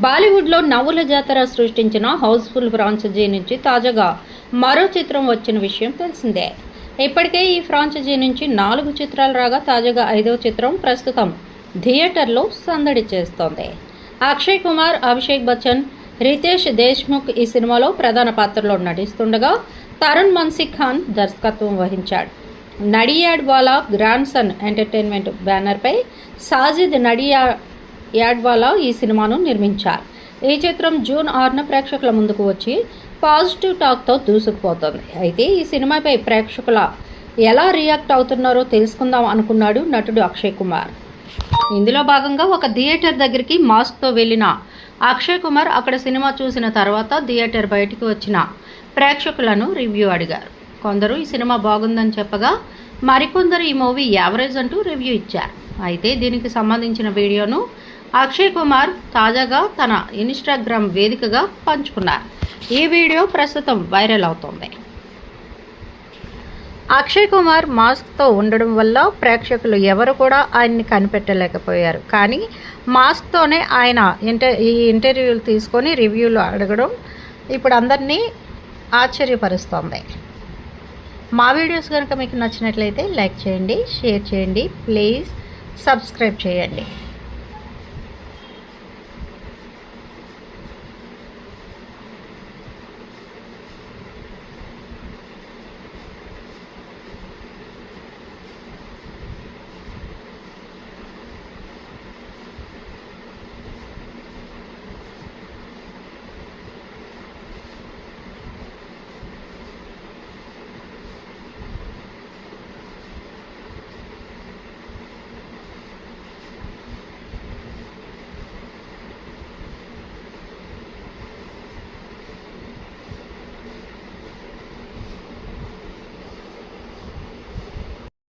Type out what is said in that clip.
బాలీవుడ్లో నవ్వుల జాతర సృష్టించిన హౌస్ఫుల్ ఫ్రాంచైజీ నుంచి తాజాగా మరో చిత్రం వచ్చిన విషయం తెలిసిందే. ఇప్పటికే ఈ ఫ్రాంచైజీ నుంచి 4 చిత్రాలు రాగా తాజాగా 5వ చిత్రం ప్రస్తుతం థియేటర్లో సందడి చేస్తోంది. అక్షయ్ కుమార్, అభిషేక్ బచ్చన్, రితేష్ దేశ్ముఖ్ ఈ సినిమాలో ప్రధాన పాత్రలో నటిస్తుండగా తరుణ్ మన్సిక్ ఖాన్ దర్శకత్వం వహించాడు. నడియాడ్వాలా గ్రాండ్ సన్ ఎంటర్టైన్మెంట్ బ్యానర్పై సాజిద్ నడియాడ్వాలా ఈ సినిమాను నిర్మించారు. ఈ చిత్రం జూన్ 6న ప్రేక్షకుల ముందుకు వచ్చి పాజిటివ్ టాక్తో దూసుకుపోతోంది. అయితే ఈ సినిమాపై ప్రేక్షకుల ఎలా రియాక్ట్ అవుతున్నారో తెలుసుకుందాం అనుకున్నాడు నటుడు అక్షయ్ కుమార్. ఇందులో భాగంగా ఒక థియేటర్ దగ్గరికి మాస్క్తో వెళ్లిన అక్షయ్ కుమార్ అక్కడ సినిమా చూసిన తర్వాత థియేటర్ బయటికి వచ్చిన ప్రేక్షకులను రివ్యూ అడిగారు. కొందరు ఈ సినిమా బాగుందని చెప్పగా మరికొందరు ఈ మూవీ యావరేజ్ అంటూ రివ్యూ ఇచ్చారు. అయితే దీనికి సంబంధించిన వీడియోను అక్షయ్ కుమార్ తాజాగా తన ఇన్స్టాగ్రామ్ వేదికగా పంచుకున్నారు. ఈ వీడియో ప్రస్తుతం వైరల్ అవుతోంది. అక్షయ్ కుమార్ మాస్క్తో ఉండడం వల్ల ప్రేక్షకులు ఎవరు కూడా ఆయన్ని కనిపెట్టలేకపోయారు. కానీ మాస్క్తోనే ఆయన ఈ ఇంటర్వ్యూలు తీసుకొని రివ్యూలు అడగడం ఇప్పుడు అందరినీ ఆశ్చర్యపరుస్తోంది. మా వీడియోస్ కనుక మీకు నచ్చినట్లయితే లైక్ చేయండి, షేర్ చేయండి, ప్లీజ్ సబ్స్క్రైబ్ చేయండి.